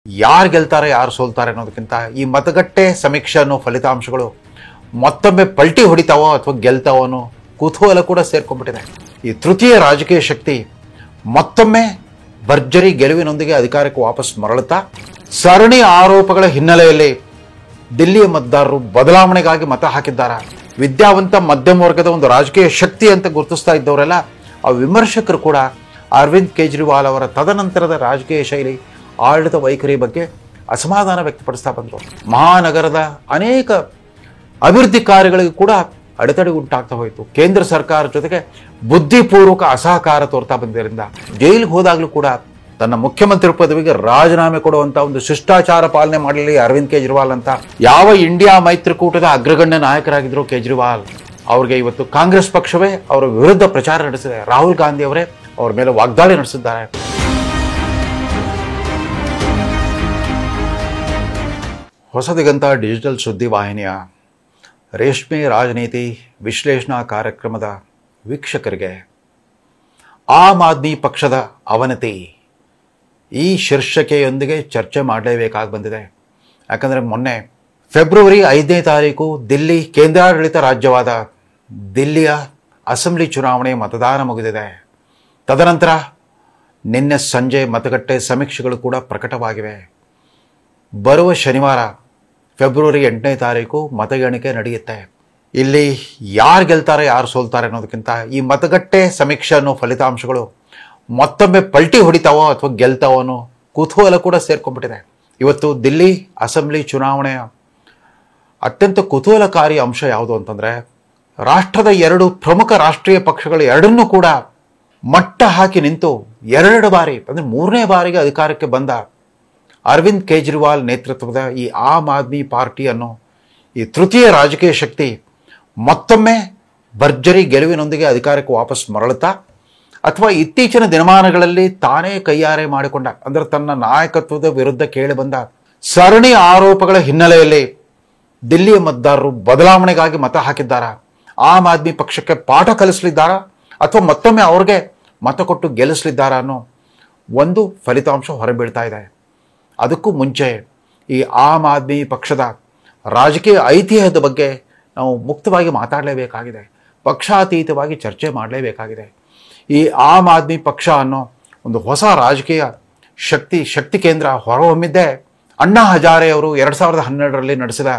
ಯಾರು ಗೆಲ್ತಾರೆ ಯಾರು ಸೋಲ್ತಾರೆ ಅನ್ನೋದಕ್ಕಿಂತ ಈ ಮತಗಟ್ಟೆ ಸಮೀಕ್ಷೆ ಅನ್ನೋ ಫಲಿತಾಂಶಗಳು ಮತ್ತೊಮ್ಮೆ ಪಲ್ಟಿ ಹೊಡಿತಾವೋ ಅಥವಾ ಗೆಲ್ತಾವೋ ಅನ್ನೋ ಕುತೂಹಲ ಕೂಡ ಸೇರ್ಕೊಂಡ್ಬಿಟ್ಟಿದೆ. ಈ ತೃತೀಯ ರಾಜಕೀಯ ಶಕ್ತಿ ಮತ್ತೊಮ್ಮೆ ಭರ್ಜರಿ ಗೆಲುವಿನೊಂದಿಗೆ ಅಧಿಕಾರಕ್ಕೆ ವಾಪಸ್ ಮರಳುತ್ತಾ ಸರಣಿ ಆರೋಪಗಳ ಹಿನ್ನೆಲೆಯಲ್ಲಿ ದಿಲ್ಲಿಯ ಮತದಾರರು ಬದಲಾವಣೆಗಾಗಿ ಮತ ಹಾಕಿದ್ದಾರೆ. ವಿದ್ಯಾವಂತ ಮಧ್ಯಮ ವರ್ಗದ ಒಂದು ರಾಜಕೀಯ ಶಕ್ತಿ ಅಂತ ಗುರುತಿಸ್ತಾ ಇದ್ದವರೆಲ್ಲ ಆ ವಿಮರ್ಶಕರು ಕೂಡ ಅರವಿಂದ್ ಕೇಜ್ರಿವಾಲ್ ಅವರ ತದನಂತರದ ರಾಜಕೀಯ ಶೈಲಿ, ಆಡಳಿತ ವೈಖರಿ ಬಗ್ಗೆ ಅಸಮಾಧಾನ ವ್ಯಕ್ತಪಡಿಸ್ತಾ ಬಂದರು. ಮಹಾನಗರದ ಅನೇಕ ಅಭಿವೃದ್ಧಿ ಕಾರ್ಯಗಳಿಗೂ ಕೂಡ ಅಡೆತಡೆ ಉಂಟಾಗ್ತಾ ಹೋಯಿತು. ಕೇಂದ್ರ ಸರ್ಕಾರ ಜೊತೆಗೆ ಬುದ್ಧಿಪೂರ್ವಕ ಅಸಹಕಾರ ತೋರ್ತಾ ಬಂದಿದ್ದರಿಂದ ಜೈಲಿಗೆ ಹೋದಾಗಲೂ ಕೂಡ ತನ್ನ ಮುಖ್ಯಮಂತ್ರಿ ಪದವಿಗೆ ರಾಜೀನಾಮೆ ಕೊಡುವಂತ ಒಂದು ಶಿಷ್ಟಾಚಾರ ಪಾಲನೆ ಮಾಡಲಿ ಅರವಿಂದ್ ಕೇಜ್ರಿವಾಲ್ ಅಂತ ಯಾವ ಇಂಡಿಯಾ ಮೈತ್ರಿಕೂಟದ ಅಗ್ರಗಣ್ಯ ನಾಯಕರಾಗಿದ್ರು ಕೇಜ್ರಿವಾಲ್ ಅವ್ರಿಗೆ ಇವತ್ತು ಕಾಂಗ್ರೆಸ್ ಪಕ್ಷವೇ ಅವರ ವಿರುದ್ಧ ಪ್ರಚಾರ ನಡೆಸಿದೆ. ರಾಹುಲ್ ಗಾಂಧಿ ಅವರೇ ಅವ್ರ ಮೇಲೆ ವಾಗ್ದಾಳಿ ನಡೆಸಿದ್ದಾರೆ. ಹೊಸ ದಿಗಂತ ಡಿಜಿಟಲ್ ಸುದ್ದಿವಾಹಿನಿಯ ರೇಷ್ಮೆ ರಾಜನೀತಿ ವಿಶ್ಲೇಷಣಾ ಕಾರ್ಯಕ್ರಮದ ವೀಕ್ಷಕರಿಗೆ ಆಮ್ ಆದ್ಮಿ ಪಕ್ಷದ ಅವನತಿ ಈ ಶೀರ್ಷಿಕೆಯೊಂದಿಗೆ ಚರ್ಚೆ ಮಾಡಲೇಬೇಕಾಗಿ ಬಂದಿದೆ. ಯಾಕಂದರೆ ಮೊನ್ನೆ ಫೆಬ್ರವರಿ 5ನೇ ತಾರೀಕು ದಿಲ್ಲಿ ಕೇಂದ್ರಾಡಳಿತ ರಾಜ್ಯವಾದ ದಿಲ್ಲಿಯ ಅಸೆಂಬ್ಲಿ ಚುನಾವಣೆ ಮತದಾನ ಮುಗಿದಿದೆ. ತದನಂತರ ನಿನ್ನೆ ಸಂಜೆ ಮತಗಟ್ಟೆ ಸಮೀಕ್ಷೆಗಳು ಕೂಡ ಪ್ರಕಟವಾಗಿವೆ. ಬರುವ ಶನಿವಾರ ಫೆಬ್ರವರಿ 8ನೇ ತಾರೀಕು ಮತಗಣಿಕೆ ನಡೆಯುತ್ತೆ. ಇಲ್ಲಿ ಯಾರು ಗೆಲ್ತಾರೆ ಯಾರು ಸೋಲ್ತಾರೆ ಅನ್ನೋದಕ್ಕಿಂತ ಈ ಮತಗಟ್ಟೆ ಸಮೀಕ್ಷೆ ಅನ್ನೋ ಫಲಿತಾಂಶಗಳು ಮತ್ತೊಮ್ಮೆ ಪಲ್ಟಿ ಹೊಡಿತಾವೋ ಅಥವಾ ಗೆಲ್ತಾವೋ ಅನ್ನೋ ಕುತೂಹಲ ಕೂಡ ಸೇರ್ಕೊಂಡ್ಬಿಟ್ಟಿದೆ. ಇವತ್ತು ದಿಲ್ಲಿ ಅಸೆಂಬ್ಲಿ ಚುನಾವಣೆಯ ಅತ್ಯಂತ ಕುತೂಹಲಕಾರಿ ಅಂಶ ಯಾವುದು ಅಂತಂದರೆ, ರಾಷ್ಟ್ರದ ಎರಡು ಪ್ರಮುಖ ರಾಷ್ಟ್ರೀಯ ಪಕ್ಷಗಳು ಎರಡನ್ನೂ ಕೂಡ ಮಟ್ಟ ಹಾಕಿ ನಿಂತು 2 ಬಾರಿ ಅಂದರೆ 3ನೇ ಬಾರಿಗೆ ಅಧಿಕಾರಕ್ಕೆ ಬಂದ ಅರವಿಂದ್ ಕೇಜ್ರಿವಾಲ್ ನೇತೃತ್ವದ ಈ ಆಮ್ ಆದ್ಮಿ ಪಾರ್ಟಿ ಅನ್ನೋ ಈ ತೃತೀಯ ರಾಜಕೀಯ ಶಕ್ತಿ ಮತ್ತೊಮ್ಮೆ ಭರ್ಜರಿ ಗೆಲುವಿನೊಂದಿಗೆ ಅಧಿಕಾರಕ್ಕೆ ವಾಪಸ್ ಮರಳುತ್ತಾ ಅಥವಾ ಇತ್ತೀಚಿನ ದಿನಮಾನಗಳಲ್ಲಿ ತಾನೇ ಕೈಯಾರೆ ಮಾಡಿಕೊಂಡ ಅಂದರೆ ತನ್ನ ನಾಯಕತ್ವದ ವಿರುದ್ಧ ಕೇಳಿಬಂದ ಸರಣಿ ಆರೋಪಗಳ ಹಿನ್ನೆಲೆಯಲ್ಲಿ ದಿಲ್ಲಿಯ ಮತದಾರರು ಬದಲಾವಣೆಗಾಗಿ ಮತ ಹಾಕಿದ್ದಾರಾ, ಆಮ್ ಆದ್ಮಿ ಪಕ್ಷಕ್ಕೆ ಪಾಠ ಕಲಿಸಲಿದ್ದಾರಾ ಅಥವಾ ಮತ್ತೊಮ್ಮೆ ಅವ್ರಿಗೆ ಮತ ಕೊಟ್ಟು ಗೆಲ್ಲಿಸಲಿದ್ದಾರಾ ಅನ್ನೋ ಒಂದು ಫಲಿತಾಂಶ ಹೊರಬೀಳ್ತಾ ಇದೆ. ಅದಕ್ಕೂ ಮುಂಚೆ ಈ ಆಮ್ ಆದ್ಮಿ ಪಕ್ಷದ ರಾಜಕೀಯ ಐತಿಹ್ಯದ ಬಗ್ಗೆ ನಾವು ಮುಕ್ತವಾಗಿ ಮಾತಾಡಲೇಬೇಕಾಗಿದೆ, ಪಕ್ಷಾತೀತವಾಗಿ ಚರ್ಚೆ ಮಾಡಲೇಬೇಕಾಗಿದೆ. ಈ ಆಮ್ ಆದ್ಮಿ ಪಕ್ಷ ಅನ್ನೋ ಒಂದು ಹೊಸ ರಾಜಕೀಯ ಶಕ್ತಿ ಕೇಂದ್ರ ಹೊರಹೊಮ್ಮಿದ್ದೇ ಅಣ್ಣಾ ಹಜಾರೆ ಅವರು 2012ರಲ್ಲಿ ನಡೆಸಿದ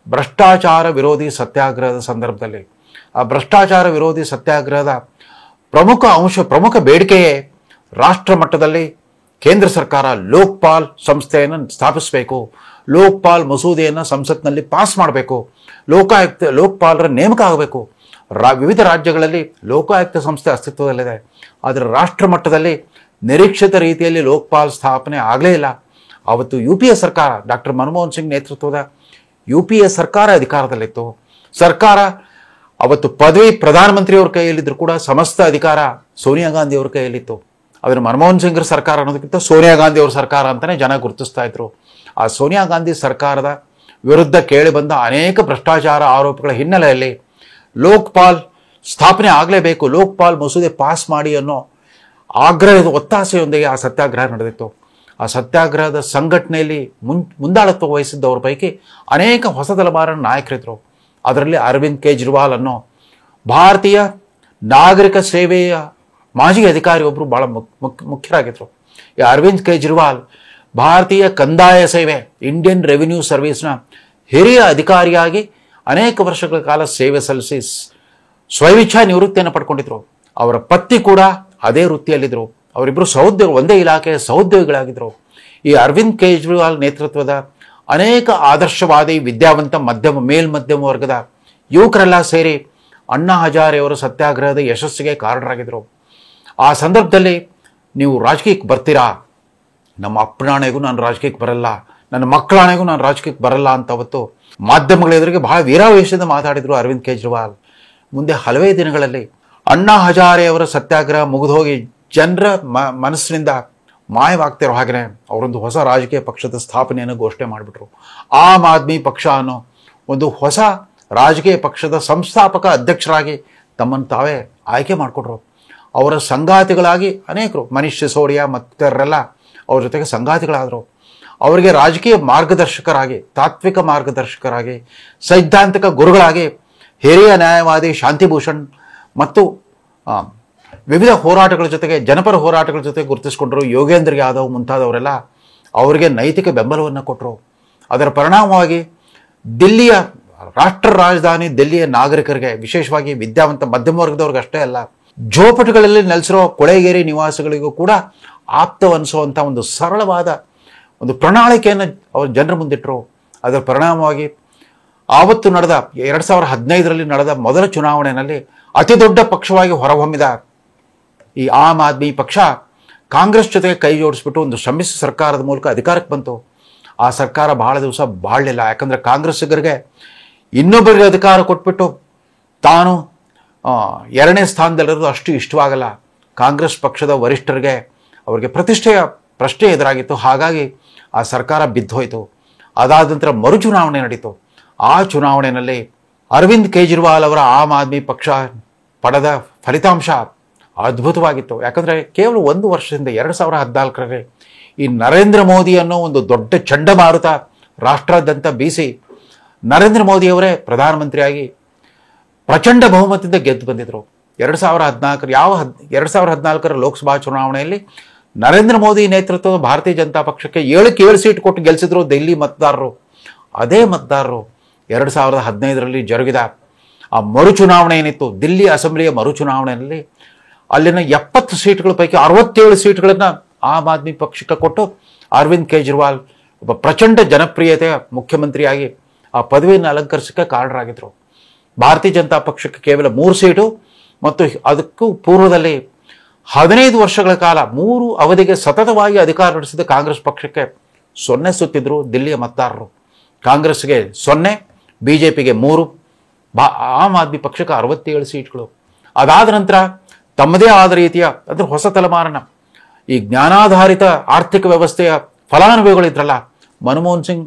ಭ್ರಷ್ಟಾಚಾರ ವಿರೋಧಿ ಸತ್ಯಾಗ್ರಹದ ಸಂದರ್ಭದಲ್ಲಿ. ಆ ಭ್ರಷ್ಟಾಚಾರ ವಿರೋಧಿ ಸತ್ಯಾಗ್ರಹದ ಪ್ರಮುಖ ಬೇಡಿಕೆಯೇ ರಾಷ್ಟ್ರ ಮಟ್ಟದಲ್ಲಿ ಕೇಂದ್ರ ಸರ್ಕಾರ ಲೋಕ್ಪಾಲ್ ಸಂಸ್ಥೆಯನ್ನು ಸ್ಥಾಪಿಸಬೇಕು, ಲೋಕ್ಪಾಲ್ ಮಸೂದೆಯನ್ನು ಸಂಸತ್ನಲ್ಲಿ ಪಾಸ್ ಮಾಡಬೇಕು, ಲೋಕ್ಪಾಲರ ನೇಮಕ ಆಗಬೇಕು. ವಿವಿಧ ರಾಜ್ಯಗಳಲ್ಲಿ ಲೋಕಾಯುಕ್ತ ಸಂಸ್ಥೆ ಅಸ್ತಿತ್ವದಲ್ಲಿದೆ, ಆದರೆ ರಾಷ್ಟ್ರ ಮಟ್ಟದಲ್ಲಿ ನಿರೀಕ್ಷಿತ ರೀತಿಯಲ್ಲಿ ಲೋಕ್ಪಾಲ್ ಸ್ಥಾಪನೆ ಆಗಲೇ ಇಲ್ಲ. ಆವತ್ತು UPA ಸರ್ಕಾರ, ಡಾಕ್ಟರ್ ಮನಮೋಹನ್ ಸಿಂಗ್ ನೇತೃತ್ವದ UPA ಸರ್ಕಾರ ಅಧಿಕಾರದಲ್ಲಿತ್ತು. ಸರ್ಕಾರ ಅವತ್ತು ಪದವಿ ಪ್ರಧಾನಮಂತ್ರಿಯವ್ರ ಕೈಯಲ್ಲಿದ್ದರೂ ಕೂಡ ಸಮಸ್ತ ಅಧಿಕಾರ ಸೋನಿಯಾ ಗಾಂಧಿ ಅವ್ರ ಕೈಯಲ್ಲಿತ್ತು. ಅದನ್ನು ಮನಮೋಹನ್ ಸಿಂಗ್ರ ಸರ್ಕಾರ ಅನ್ನೋದಕ್ಕಿಂತ ಸೋನಿಯಾ ಗಾಂಧಿ ಅವ್ರ ಸರ್ಕಾರ ಅಂತಲೇ ಜನ ಗುರುತಿಸ್ತಾ ಇದ್ರು. ಆ ಸೋನಿಯಾ ಗಾಂಧಿ ಸರ್ಕಾರದ ವಿರುದ್ಧ ಕೇಳಿಬಂದ ಅನೇಕ ಭ್ರಷ್ಟಾಚಾರ ಆರೋಪಗಳ ಹಿನ್ನೆಲೆಯಲ್ಲಿ ಲೋಕ್ಪಾಲ್ ಸ್ಥಾಪನೆ ಆಗಲೇಬೇಕು, ಲೋಕ್ಪಾಲ್ ಮಸೂದೆ ಪಾಸ್ ಮಾಡಿ ಅನ್ನೋ ಆಗ್ರಹದ ಒತ್ತಾಸೆಯೊಂದಿಗೆ ಆ ಸತ್ಯಾಗ್ರಹ ನಡೆದಿತ್ತು. ಆ ಸತ್ಯಾಗ್ರಹದ ಸಂಘಟನೆಯಲ್ಲಿ ಮುಂದಾಳತ್ವ ವಹಿಸಿದ್ದವ್ರ ಪೈಕಿ ಅನೇಕ ಹೊಸ ತಲೆಮಾರಿನ ನಾಯಕರಿದ್ದರು. ಅದರಲ್ಲಿ ಅರವಿಂದ್ ಕೇಜ್ರಿವಾಲ್ ಅನ್ನೋ ಭಾರತೀಯ ನಾಗರಿಕ ಸೇವೆಯ ಮಾಜಿ ಅಧಿಕಾರಿ ಒಬ್ಬರು ಭಾಳ ಮುಖ್ಯರಾಗಿದ್ದರು. ಈ ಅರವಿಂದ್ ಕೇಜ್ರಿವಾಲ್ ಭಾರತೀಯ ಕಂದಾಯ ಸೇವೆ, ಇಂಡಿಯನ್ ರೆವಿನ್ಯೂ ಸರ್ವಿಸ್ನ ಹಿರಿಯ ಅಧಿಕಾರಿಯಾಗಿ ಅನೇಕ ವರ್ಷಗಳ ಕಾಲ ಸೇವೆ ಸಲ್ಲಿಸಿ ಸ್ವಇಚ್ಛಾ ನಿವೃತ್ತಿಯನ್ನು ಪಡ್ಕೊಂಡಿದ್ರು. ಅವರ ಪತ್ನಿ ಕೂಡ ಅದೇ ವೃತ್ತಿಯಲ್ಲಿದ್ದರು. ಅವರಿಬ್ಬರು ಒಂದೇ ಇಲಾಖೆಯ ಸಹೋದ್ಯೋಗಿಗಳಾಗಿದ್ದರು. ಈ ಅರವಿಂದ್ ಕೇಜ್ರಿವಾಲ್ ನೇತೃತ್ವದ ಅನೇಕ ಆದರ್ಶವಾದಿ ವಿದ್ಯಾವಂತ ಮೇಲ್ಮಧ್ಯಮ ವರ್ಗದ ಯುವಕರೆಲ್ಲ ಸೇರಿ ಅಣ್ಣಾ ಹಜಾರೆ ಅವರ ಸತ್ಯಾಗ್ರಹದ ಯಶಸ್ಸಿಗೆ ಕಾರಣರಾಗಿದ್ದರು. ಆ ಸಂದರ್ಭದಲ್ಲಿ ನೀವು ರಾಜಕೀಯಕ್ಕೆ ಬರ್ತೀರಾ, ನಮ್ಮ ಅಪ್ಪನಾಣೆಗೂ ನಾನು ರಾಜಕೀಯಕ್ಕೆ ಬರಲ್ಲ, ನನ್ನ ಮಕ್ಕಳಾಣೆಗೂ ನಾನು ರಾಜಕೀಯಕ್ಕೆ ಬರಲ್ಲ ಅಂತ ಅವತ್ತು ಮಾಧ್ಯಮಗಳ ಎದುರಿಗೆ ಬಹಳ ವೀರಾವೇಶದಿಂದ ಮಾತಾಡಿದರು ಅರವಿಂದ್ ಕೇಜ್ರಿವಾಲ್. ಮುಂದೆ ಹಲವೇ ದಿನಗಳಲ್ಲಿ ಅಣ್ಣಾ ಹಜಾರೆ ಅವರ ಸತ್ಯಾಗ್ರಹ ಮುಗಿದೋಗಿ ಜನರ ಮನಸ್ಸಿನಿಂದ ಮಾಯವಾಗ್ತಿರೋ ಹಾಗೆಯೇ ಅವರೊಂದು ಹೊಸ ರಾಜಕೀಯ ಪಕ್ಷದ ಸ್ಥಾಪನೆಯನ್ನು ಘೋಷಣೆ ಮಾಡಿಬಿಟ್ರು. ಆಮ್ ಆದ್ಮಿ ಪಕ್ಷ ಅನ್ನೋ ಒಂದು ಹೊಸ ರಾಜಕೀಯ ಪಕ್ಷದ ಸಂಸ್ಥಾಪಕ ಅಧ್ಯಕ್ಷರಾಗಿ ತಮ್ಮನ್ನು ತಾವೇ ಆಯ್ಕೆ ಮಾಡಿಕೊಟ್ರು. ಅವರ ಸಂಗಾತಿಗಳಾಗಿ ಅನೇಕರು, ಮನೀಶ್ ಸಿಸೋಡಿಯಾ ಮತ್ತಿತರರೆಲ್ಲ ಅವ್ರ ಜೊತೆಗೆ ಸಂಗಾತಿಗಳಾದರು. ಅವರಿಗೆ ರಾಜಕೀಯ ಮಾರ್ಗದರ್ಶಕರಾಗಿ, ತಾತ್ವಿಕ ಮಾರ್ಗದರ್ಶಕರಾಗಿ, ಸೈದ್ಧಾಂತಿಕ ಗುರುಗಳಾಗಿ ಹಿರಿಯ ನ್ಯಾಯವಾದಿ ಶಾಂತಿಭೂಷಣ್ ಮತ್ತು ವಿವಿಧ ಹೋರಾಟಗಳ ಜೊತೆಗೆ, ಜನಪರ ಹೋರಾಟಗಳ ಜೊತೆಗೆ ಗುರುತಿಸಿಕೊಂಡರು ಯೋಗೇಂದ್ರ ಯಾದವ್ ಮುಂತಾದವರೆಲ್ಲ ಅವರಿಗೆ ನೈತಿಕ ಬೆಂಬಲವನ್ನು ಕೊಟ್ಟರು. ಅದರ ಪರಿಣಾಮವಾಗಿ ದಿಲ್ಲಿಯ ರಾಷ್ಟ್ರ ರಾಜಧಾನಿ ದಿಲ್ಲಿಯ ನಾಗರಿಕರಿಗೆ, ವಿಶೇಷವಾಗಿ ವಿದ್ಯಾವಂತ ಮಧ್ಯಮ ವರ್ಗದವ್ರಿಗೆ ಅಷ್ಟೇ ಅಲ್ಲ, ಜೋಪಟುಗಳಲ್ಲಿ ನೆಲೆಸಿರೋ ಕೊಳೆಗೇರಿ ನಿವಾಸಿಗಳಿಗೂ ಕೂಡ ಆಪ್ತವನ್ನಿಸುವಂಥ ಒಂದು ಸರಳವಾದ ಒಂದು ಪ್ರಣಾಳಿಕೆಯನ್ನು ಅವರು ಜನರ ಮುಂದಿಟ್ಟರು. ಅದರ ಪರಿಣಾಮವಾಗಿ ಆವತ್ತು ನಡೆದ 2015ರಲ್ಲಿ ನಡೆದ ಮೊದಲ ಚುನಾವಣೆಯಲ್ಲಿ ಅತಿ ದೊಡ್ಡ ಪಕ್ಷವಾಗಿ ಹೊರಹೊಮ್ಮಿದ ಈ ಆಮ್ ಆದ್ಮಿ ಪಕ್ಷ ಕಾಂಗ್ರೆಸ್ ಜೊತೆಗೆ ಕೈ ಜೋಡಿಸ್ಬಿಟ್ಟು ಒಂದು ಸಮ್ಮಿಶ್ರ ಸರ್ಕಾರದ ಮೂಲಕ ಅಧಿಕಾರಕ್ಕೆ ಬಂತು. ಆ ಸರ್ಕಾರ ಬಹಳ ದಿವಸ ಬಾಳಲಿಲ್ಲ. ಯಾಕಂದರೆ ಕಾಂಗ್ರೆಸ್ಸಿಗರಿಗೆ ಇನ್ನೊಬ್ಬರಿಗೆ ಅಧಿಕಾರ ಕೊಟ್ಬಿಟ್ಟು ತಾನು 2ನೇ ಸ್ಥಾನದಲ್ಲಿರೋದು ಅಷ್ಟು ಇಷ್ಟವಾಗಲ್ಲ. ಕಾಂಗ್ರೆಸ್ ಪಕ್ಷದ ವರಿಷ್ಠರಿಗೆ ಅವರಿಗೆ ಪ್ರತಿಷ್ಠೆಯ ಪ್ರಶ್ನೆ ಎದುರಾಗಿತ್ತು. ಹಾಗಾಗಿ ಆ ಸರ್ಕಾರ ಬಿದ್ದೋಯ್ತು. ಅದಾದ ನಂತರ ಮರುಚುನಾವಣೆ ನಡೀತು. ಆ ಚುನಾವಣೆಯಲ್ಲಿ ಅರವಿಂದ್ ಕೇಜ್ರಿವಾಲ್ ಅವರ ಆಮ್ ಆದ್ಮಿ ಪಕ್ಷ ಪಡೆದ ಫಲಿತಾಂಶ ಅದ್ಭುತವಾಗಿತ್ತು. ಯಾಕಂದರೆ ಕೇವಲ 1 ವರ್ಷದಿಂದ 2014ರಲ್ಲಿ ಈ ನರೇಂದ್ರ ಮೋದಿ ಅನ್ನೋ ಒಂದು ದೊಡ್ಡ ಚಂಡಮಾರುತ ರಾಷ್ಟ್ರಾದ್ಯಂತ ಬೀಸಿ ನರೇಂದ್ರ ಮೋದಿಯವರೇ ಪ್ರಧಾನಮಂತ್ರಿಯಾಗಿ ಪ್ರಚಂಡ ಬಹುಮತದಿಂದ ಗೆದ್ದು ಬಂದಿದ್ದರು. 2014ರ ಲೋಕಸಭಾ ಚುನಾವಣೆಯಲ್ಲಿ ನರೇಂದ್ರ ಮೋದಿ ನೇತೃತ್ವದ ಭಾರತೀಯ ಜನತಾ ಪಕ್ಷಕ್ಕೆ 7 ಸೀಟ್ ಕೊಟ್ಟು ಗೆಲ್ಲಿಸಿದ್ರು ದಿಲ್ಲಿ ಮತದಾರರು. ಅದೇ ಮತದಾರರು 2015ರಲ್ಲಿ ಜರುಗಿದ ಆ ಮರುಚುನಾವಣೆ ಏನಿತ್ತು, ದಿಲ್ಲಿ ಅಸೆಂಬ್ಲಿಯ ಮರುಚುನಾವಣೆಯಲ್ಲಿ ಅಲ್ಲಿನ 70 ಸೀಟ್ಗಳ ಪೈಕಿ 67 ಸೀಟ್ಗಳನ್ನು ಆಮ್ ಆದ್ಮಿ ಪಕ್ಷಕ್ಕೆ ಕೊಟ್ಟು ಅರವಿಂದ್ ಕೇಜ್ರಿವಾಲ್ ಒಬ್ಬ ಪ್ರಚಂಡ ಜನಪ್ರಿಯತೆಯ ಮುಖ್ಯಮಂತ್ರಿಯಾಗಿ ಆ ಪದವಿಯನ್ನು ಅಲಂಕರಿಸಕ್ಕೆ ಕಾರಣರಾಗಿದ್ದರು. ಭಾರತೀಯ ಜನತಾ ಪಕ್ಷಕ್ಕೆ ಕೇವಲ 3 ಸೀಟು ಮತ್ತು ಅದಕ್ಕೂ ಪೂರ್ವದಲ್ಲಿ 15 ವರ್ಷಗಳ ಕಾಲ 3 ಅವಧಿಗೆ ಸತತವಾಗಿ ಅಧಿಕಾರ ನಡೆಸಿದ ಕಾಂಗ್ರೆಸ್ ಪಕ್ಷಕ್ಕೆ 0 ಸುತ್ತಿದ್ರು ದಿಲ್ಲಿಯ ಮತದಾರರು. ಕಾಂಗ್ರೆಸ್ಗೆ 0, ಬಿಜೆಪಿಗೆ 3, ಆಮ್ ಆದ್ಮಿ ಪಕ್ಷಕ್ಕೆ 67 ಸೀಟ್ಗಳು. ಅದಾದ ನಂತರ ತಮ್ಮದೇ ಆದ ರೀತಿಯ ಅಂದರೆ ಹೊಸ ತಲೆಮಾರಿನ ಈ ಜ್ಞಾನಾಧಾರಿತ ಆರ್ಥಿಕ ವ್ಯವಸ್ಥೆಯ ಫಲಾನುಭವಿಗಳಿದ್ರಲ್ಲ, ಮನಮೋಹನ್ ಸಿಂಗ್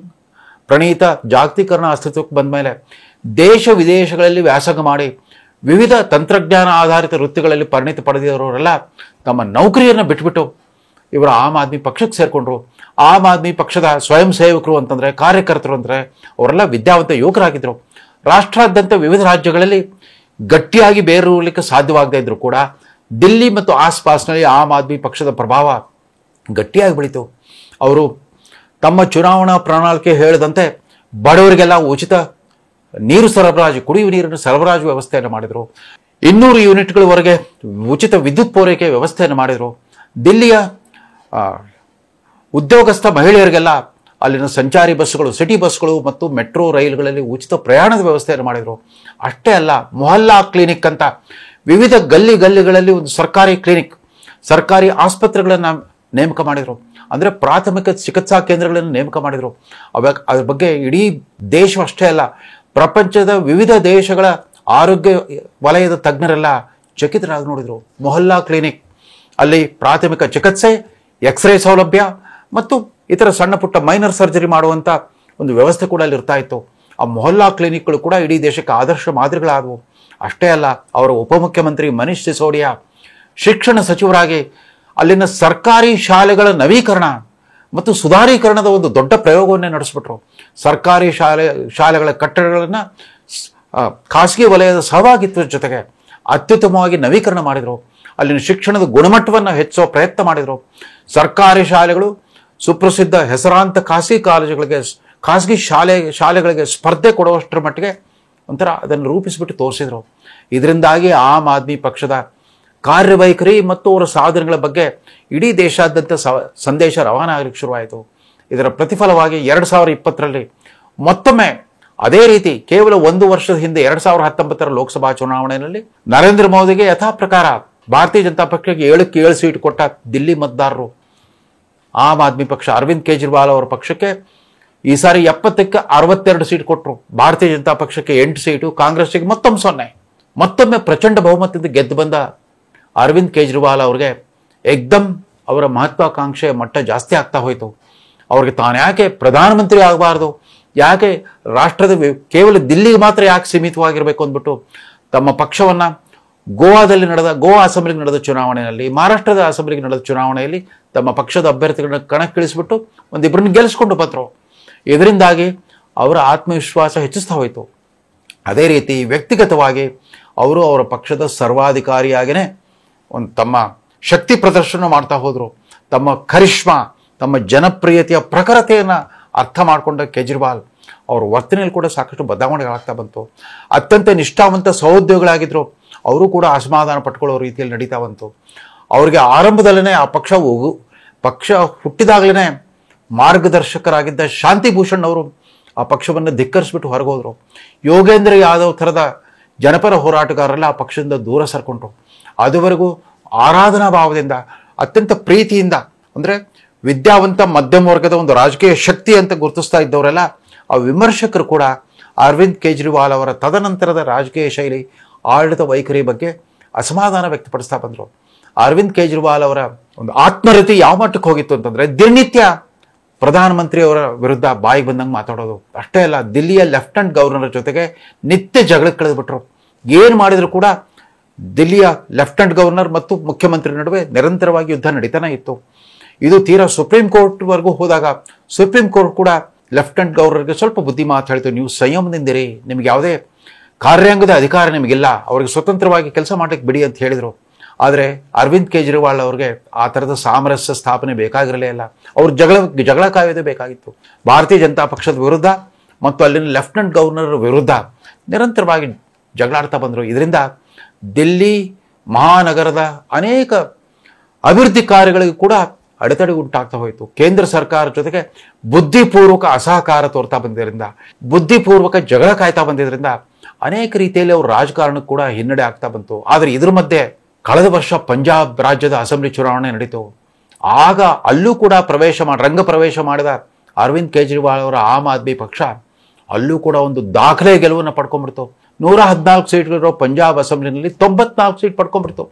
ಪ್ರಣೀತ ಜಾಗತೀಕರಣ ಅಸ್ತಿತ್ವಕ್ಕೆ ಬಂದ ಮೇಲೆ ದೇಶ ವಿದೇಶಗಳಲ್ಲಿ ವ್ಯಾಸಂಗ ಮಾಡಿ ವಿವಿಧ ತಂತ್ರಜ್ಞಾನ ಆಧಾರಿತ ವೃತ್ತಿಗಳಲ್ಲಿ ಪರಿಣಿತಿ ಪಡೆದಿರೋರೆಲ್ಲ ತಮ್ಮ ನೌಕರಿಯನ್ನು ಬಿಟ್ಬಿಟ್ಟು ಇವರು ಆಮ್ ಆದ್ಮಿ ಪಕ್ಷಕ್ಕೆ ಸೇರಿಕೊಂಡ್ರು. ಆಮ್ ಆದ್ಮಿ ಪಕ್ಷದ ಸ್ವಯಂ ಸೇವಕರು ಅಂತಂದರೆ, ಕಾರ್ಯಕರ್ತರು ಅಂದರೆ ಅವರೆಲ್ಲ ವಿದ್ಯಾವಂತ ಯುವಕರಾಗಿದ್ದರು. ರಾಷ್ಟ್ರಾದ್ಯಂತ ವಿವಿಧ ರಾಜ್ಯಗಳಲ್ಲಿ ಗಟ್ಟಿಯಾಗಿ ಬೇರೂರಲಿಕ್ಕೆ ಸಾಧ್ಯವಾಗದೇ ಇದ್ದರೂ ಕೂಡ ದಿಲ್ಲಿ ಮತ್ತು ಆಸ್ಪಾಸ್ನಲ್ಲಿ ಆಮ್ ಆದ್ಮಿ ಪಕ್ಷದ ಪ್ರಭಾವ ಗಟ್ಟಿಯಾಗಿ ಬೆಳೀತು. ಅವರು ತಮ್ಮ ಚುನಾವಣಾ ಪ್ರಣಾಳಿಕೆ ಹೇಳಿದಂತೆ ಬಡವರಿಗೆಲ್ಲ ಉಚಿತ ನೀರು ಸರಬರಾಜು, ಕುಡಿಯುವ ನೀರಿನ ಸರಬರಾಜು ವ್ಯವಸ್ಥೆಯನ್ನು ಮಾಡಿದರು. 200 ಯೂನಿಟ್ಗಳವರೆಗೆ ಉಚಿತ ವಿದ್ಯುತ್ ಪೂರೈಕೆ ವ್ಯವಸ್ಥೆಯನ್ನು ಮಾಡಿದರು. ದಿಲ್ಲಿಯ ಉದ್ಯೋಗಸ್ಥ ಮಹಿಳೆಯರಿಗೆಲ್ಲ ಅಲ್ಲಿನ ಸಂಚಾರಿ ಬಸ್ಸುಗಳು, ಸಿಟಿ ಬಸ್ಗಳು ಮತ್ತು ಮೆಟ್ರೋ ರೈಲುಗಳಲ್ಲಿ ಉಚಿತ ಪ್ರಯಾಣದ ವ್ಯವಸ್ಥೆಯನ್ನು ಮಾಡಿದರು. ಅಷ್ಟೇ ಅಲ್ಲ, ಮೊಹಲ್ಲಾ ಕ್ಲಿನಿಕ್ ಅಂತ ವಿವಿಧ ಗಲ್ಲಿಗಳಲ್ಲಿ ಒಂದು ಸರ್ಕಾರಿ ಕ್ಲಿನಿಕ್, ಸರ್ಕಾರಿ ಆಸ್ಪತ್ರೆಗಳನ್ನು ನೇಮಕ ಮಾಡಿದರು. ಅಂದರೆ ಪ್ರಾಥಮಿಕ ಚಿಕಿತ್ಸಾ ಕೇಂದ್ರಗಳನ್ನು ನೇಮಕ ಮಾಡಿದರು. ಅದ್ರ ಬಗ್ಗೆ ಇಡೀ ದೇಶವಷ್ಟೇ ಅಲ್ಲ, ಪ್ರಪಂಚದ ವಿವಿಧ ದೇಶಗಳ ಆರೋಗ್ಯ ವಲಯದ ತಜ್ಞರೆಲ್ಲ ಚಕಿತರಾಗಿ ನೋಡಿದರು. ಮೊಹಲ್ಲಾ ಕ್ಲಿನಿಕ್ ಅಲ್ಲಿ ಪ್ರಾಥಮಿಕ ಚಿಕಿತ್ಸೆ, ಎಕ್ಸ್ರೇ ಸೌಲಭ್ಯ ಮತ್ತು ಇತರ ಸಣ್ಣ ಪುಟ್ಟ ಮೈನರ್ ಸರ್ಜರಿ ಮಾಡುವಂಥ ಒಂದು ವ್ಯವಸ್ಥೆ ಕೂಡ ಅಲ್ಲಿ ಇರ್ತಾ ಇತ್ತು. ಆ ಮೊಹಲ್ಲಾ ಕ್ಲಿನಿಕ್ಗಳು ಕೂಡ ಇಡೀ ದೇಶಕ್ಕೆ ಆದರ್ಶ ಮಾದರಿಗಳಾದವು. ಅಷ್ಟೇ ಅಲ್ಲ, ಅವರ ಉಪಮುಖ್ಯಮಂತ್ರಿ ಮನೀಶ್ ಸಿಸೋಡಿಯಾ ಶಿಕ್ಷಣ ಸಚಿವರಾಗಿ ಅಲ್ಲಿನ ಸರ್ಕಾರಿ ಶಾಲೆಗಳ ನವೀಕರಣ ಮತ್ತು ಸುಧಾರೀಕರಣದ ಒಂದು ದೊಡ್ಡ ಪ್ರಯೋಗವನ್ನೇ ನಡೆಸಿಬಿಟ್ರು. ಸರ್ಕಾರಿ ಶಾಲೆಗಳ ಕಟ್ಟಡಗಳನ್ನು ಖಾಸಗಿ ವಲಯದ ಸಹಭಾಗಿತ್ವದ ಜೊತೆಗೆ ಅತ್ಯುತ್ತಮವಾಗಿ ನವೀಕರಣ ಮಾಡಿದರು. ಅಲ್ಲಿನ ಶಿಕ್ಷಣದ ಗುಣಮಟ್ಟವನ್ನು ಹೆಚ್ಚಿಸುವ ಪ್ರಯತ್ನ ಮಾಡಿದರು. ಸರ್ಕಾರಿ ಶಾಲೆಗಳು ಸುಪ್ರಸಿದ್ಧ ಹೆಸರಾಂತ ಖಾಸಗಿ ಶಾಲೆಗಳಿಗೆ ಸ್ಪರ್ಧೆ ಕೊಡುವಷ್ಟರ ಮಟ್ಟಿಗೆ ಒಂಥರ ಅದನ್ನು ರೂಪಿಸಿಬಿಟ್ಟು ತೋರಿಸಿದರು. ಇದರಿಂದಾಗಿ ಆಮ್ ಆದ್ಮಿ ಪಕ್ಷದ ಕಾರ್ಯವೈಖರಿ ಮತ್ತು ಅವರ ಸಾಧನೆಗಳ ಬಗ್ಗೆ ಇಡೀ ದೇಶಾದ್ಯಂತ ಸಂದೇಶ ರವಾನೆ ಆಗಲಿಕ್ಕೆ ಶುರುವಾಯಿತು. ಇದರ ಪ್ರತಿಫಲವಾಗಿ 2020ರಲ್ಲಿ ಮತ್ತೊಮ್ಮೆ ಅದೇ ರೀತಿ ಕೇವಲ 1 ವರ್ಷದ ಹಿಂದೆ 2019ರ ಲೋಕಸಭಾ ಚುನಾವಣೆಯಲ್ಲಿ ನರೇಂದ್ರ ಮೋದಿಗೆ ಯಥಾ ಪ್ರಕಾರ ಭಾರತೀಯ ಜನತಾ ಪಕ್ಷಕ್ಕೆ 7 ಸೀಟ್ ಕೊಟ್ಟ ದಿಲ್ಲಿ ಮತದಾರರು ಆಮ್ ಆದ್ಮಿ ಪಕ್ಷ ಅರವಿಂದ್ ಕೇಜ್ರಿವಾಲ್ ಅವರ ಪಕ್ಷಕ್ಕೆ ಈ ಸಾರಿ 70ಕ್ಕೆ 62 ಸೀಟ್ ಕೊಟ್ಟರು. ಭಾರತೀಯ ಜನತಾ ಪಕ್ಷಕ್ಕೆ 8 ಸೀಟು, ಕಾಂಗ್ರೆಸ್ಸಿಗೆ ಮತ್ತೊಮ್ಮೆ 0. ಮತ್ತೊಮ್ಮೆ ಪ್ರಚಂಡ ಬಹುಮತದಿಂದ ಗೆದ್ದು ಬಂದ ಅರವಿಂದ್ ಕೇಜ್ರಿವಾಲ್ ಅವ್ರಿಗೆ ಏಕ್ದಮ್ ಅವರ ಮಹತ್ವಾಕಾಂಕ್ಷೆಯ ಮಟ್ಟ ಜಾಸ್ತಿ ಆಗ್ತಾ ಹೋಯಿತು. ಅವ್ರಿಗೆ ತಾನು ಯಾಕೆ ಪ್ರಧಾನಮಂತ್ರಿ ಆಗಬಾರ್ದು, ಯಾಕೆ ರಾಷ್ಟ್ರದ ಕೇವಲ ದಿಲ್ಲಿಗೆ ಮಾತ್ರ ಯಾಕೆ ಸೀಮಿತವಾಗಿರಬೇಕು ಅಂದ್ಬಿಟ್ಟು ತಮ್ಮ ಪಕ್ಷವನ್ನು ಗೋವಾ ಅಸೆಂಬ್ಲಿಗೆ ನಡೆದ ಚುನಾವಣೆಯಲ್ಲಿ, ಮಹಾರಾಷ್ಟ್ರದ ಅಸೆಂಬ್ಲಿಗೆ ನಡೆದ ಚುನಾವಣೆಯಲ್ಲಿ ತಮ್ಮ ಪಕ್ಷದ ಅಭ್ಯರ್ಥಿಗಳನ್ನ ಕಣಕ್ಕಿಳಿಸ್ಬಿಟ್ಟು ಒಂದಿಬ್ಬರನ್ನ ಗೆಲ್ಲಿಸ್ಕೊಂಡು ಬಂದರು. ಇದರಿಂದಾಗಿ ಅವರ ಆತ್ಮವಿಶ್ವಾಸ ಹೆಚ್ಚಿಸ್ತಾ ಹೋಯಿತು. ಅದೇ ರೀತಿ ವ್ಯಕ್ತಿಗತವಾಗಿ ಅವರು ಅವರ ಪಕ್ಷದ ಸರ್ವಾಧಿಕಾರಿಯಾಗಿಯೇ ತಮ್ಮ ಶಕ್ತಿ ಪ್ರದರ್ಶನ ಮಾಡ್ತಾ ಹೋದರು. ತಮ್ಮ ಕರಿಷ್ಮಾ, ತಮ್ಮ ಜನಪ್ರಿಯತೆಯ ಪ್ರಖರತೆಯನ್ನು ಅರ್ಥ ಮಾಡಿಕೊಂಡ ಕೇಜ್ರಿವಾಲ್ ಅವ್ರ ವರ್ತನೆಯಲ್ಲಿ ಕೂಡ ಸಾಕಷ್ಟು ಬದಲಾವಣೆಗಳಾಗ್ತಾ ಬಂತು. ಅತ್ಯಂತ ನಿಷ್ಠಾವಂತ ಸಹೋದ್ಯೋಗಿಗಳಾಗಿದ್ದರು, ಅವರು ಕೂಡ ಅಸಮಾಧಾನ ಪಟ್ಕೊಳ್ಳೋ ರೀತಿಯಲ್ಲಿ ನಡೀತಾ ಬಂತು. ಅವರಿಗೆ ಆರಂಭದಲ್ಲೇ ಆ ಪಕ್ಷ ಹುಟ್ಟಿದಾಗಲೇ ಮಾರ್ಗದರ್ಶಕರಾಗಿದ್ದ ಶಾಂತಿಭೂಷಣ್ ಅವರು ಆ ಪಕ್ಷವನ್ನು ಧಿಕ್ಕರಿಸ್ಬಿಟ್ಟು ಹೊರಗೋದ್ರು. ಯೋಗೇಂದ್ರ ಯಾದವ್ ಥರದ ಜನಪರ ಹೋರಾಟಗಾರರೆಲ್ಲ ಆ ಪಕ್ಷದಿಂದ ದೂರ ಸರ್ಕೊಂಡ್ರು. ಅದುವರೆಗೂ ಆರಾಧನಾ ಭಾವದಿಂದ, ಅತ್ಯಂತ ಪ್ರೀತಿಯಿಂದ, ಅಂದರೆ ವಿದ್ಯಾವಂತ ಮಧ್ಯಮ ವರ್ಗದ ಒಂದು ರಾಜಕೀಯ ಶಕ್ತಿ ಅಂತ ಗುರುತಿಸ್ತಾ ಇದ್ದವರೆಲ್ಲ, ಆ ವಿಮರ್ಶಕರು ಕೂಡ ಅರವಿಂದ್ ಕೇಜ್ರಿವಾಲ್ ಅವರ ತದನಂತರದ ರಾಜಕೀಯ ಶೈಲಿ, ಆಡಳಿತ ವೈಖರಿ ಬಗ್ಗೆ ಅಸಮಾಧಾನ ವ್ಯಕ್ತಪಡಿಸ್ತಾ ಬಂದರು. ಅರವಿಂದ್ ಕೇಜ್ರಿವಾಲ್ ಅವರ ಒಂದು ಆತ್ಮರತಿ ಯಾವ ಮಟ್ಟಕ್ಕೆ ಹೋಗಿತ್ತು ಅಂತಂದರೆ, ದಿನನಿತ್ಯ ಪ್ರಧಾನಮಂತ್ರಿಯವರ ವಿರುದ್ಧ ಬಾಯಿಗೆ ಬಂದಂಗೆ ಮಾತಾಡೋದು. ಅಷ್ಟೇ ಅಲ್ಲ, ದಿಲ್ಲಿಯ ಲೆಫ್ಟಿನೆಂಟ್ ಗವರ್ನರ್ ಜೊತೆಗೆ ನಿತ್ಯ ಜಗಳಕ್ಕೆ ಕಳೆದುಬಿಟ್ರು. ಏನು ಮಾಡಿದ್ರು ಕೂಡ ದಿಲ್ಲಿಯ ಲೆಫ್ಟಿನೆಂಟ್ ಗವರ್ನರ್ ಮತ್ತು ಮುಖ್ಯಮಂತ್ರಿ ನಡುವೆ ನಿರಂತರವಾಗಿ ಯುದ್ಧ ನಡೀತಾನೆ ಇತ್ತು. ಇದು ತೀರಾ ಸುಪ್ರೀಂ ಕೋರ್ಟ್ವರೆಗೂ ಹೋದಾಗ ಸುಪ್ರೀಂ ಕೋರ್ಟ್ ಕೂಡ ಲೆಫ್ಟಿನೆಂಟ್ ಗವರ್ನರ್ಗೆ ಸ್ವಲ್ಪ ಬುದ್ಧಿ ಮಾತು ಹೇಳ್ತು, ನೀವು ಸಂಯಮದಿಂದಿರಿ, ನಿಮ್ಗೆ ಯಾವುದೇ ಕಾರ್ಯಾಂಗದ ಅಧಿಕಾರ ನಿಮಗಿಲ್ಲ, ಅವ್ರಿಗೆ ಸ್ವತಂತ್ರವಾಗಿ ಕೆಲಸ ಮಾಡಲಿಕ್ಕೆ ಬಿಡಿ ಅಂತ ಹೇಳಿದರು. ಆದರೆ ಅರವಿಂದ್ ಕೇಜ್ರಿವಾಲ್ ಅವ್ರಿಗೆ ಆ ಥರದ ಸಾಮರಸ್ಯ ಸ್ಥಾಪನೆ ಬೇಕಾಗಿರಲೇ ಇಲ್ಲ. ಅವ್ರು ಜಗಳ ಕಾಯೋದೇ ಬೇಕಾಗಿತ್ತು. ಭಾರತೀಯ ಜನತಾ ಪಕ್ಷದ ವಿರುದ್ಧ ಮತ್ತು ಅಲ್ಲಿನ ಲೆಫ್ಟಿನೆಂಟ್ ಗವರ್ನರ್ ವಿರುದ್ಧ ನಿರಂತರವಾಗಿ ಜಗಳಾಡ್ತಾ ಬಂದರು. ಇದರಿಂದ ದಿಲ್ಲಿ ಮಹಾನಗರದ ಅನೇಕ ಅಭಿವೃದ್ಧಿ ಕಾರ್ಯಗಳಿಗೂ ಕೂಡ ಅಡೆತಡೆ ಉಂಟಾಗ್ತಾ ಹೋಯಿತು. ಕೇಂದ್ರ ಸರ್ಕಾರ ಜೊತೆಗೆ ಬುದ್ಧಿಪೂರ್ವಕ ಅಸಹಕಾರ ತೋರ್ತಾ ಬಂದಿದ್ದರಿಂದ, ಬುದ್ಧಿಪೂರ್ವಕ ಜಗಳ ಕಾಯ್ತಾ ಬಂದಿದ್ದರಿಂದ ಅನೇಕ ರೀತಿಯಲ್ಲಿ ಅವ್ರ ರಾಜಕಾರಣಕ್ಕೂ ಕೂಡ ಹಿನ್ನಡೆ ಆಗ್ತಾ ಬಂತು. ಆದರೆ ಇದ್ರ ಮಧ್ಯೆ ಕಳೆದ ವರ್ಷ ಪಂಜಾಬ್ ರಾಜ್ಯದ ಅಸೆಂಬ್ಲಿ ಚುನಾವಣೆ ನಡೀತು. ಆಗ ಅಲ್ಲೂ ಕೂಡ ರಂಗ ಪ್ರವೇಶ ಮಾಡಿದ ಅರವಿಂದ್ ಕೇಜ್ರಿವಾಲ್ ಅವರ ಆಮ್ ಆದ್ಮಿ ಪಕ್ಷ ಅಲ್ಲೂ ಕೂಡ ಒಂದು ದಾಖಲೆ ಗೆಲುವನ್ನು ಪಡ್ಕೊಂಡ್ಬಿಡ್ತು. 114 ಸೀಟ್ಗಳಿರೋ ಪಂಜಾಬ್ ಅಸೆಂಬ್ಲಿನಲ್ಲಿ 94 ಸೀಟ್ ಪಡ್ಕೊಂಡ್ಬಿಡ್ತು.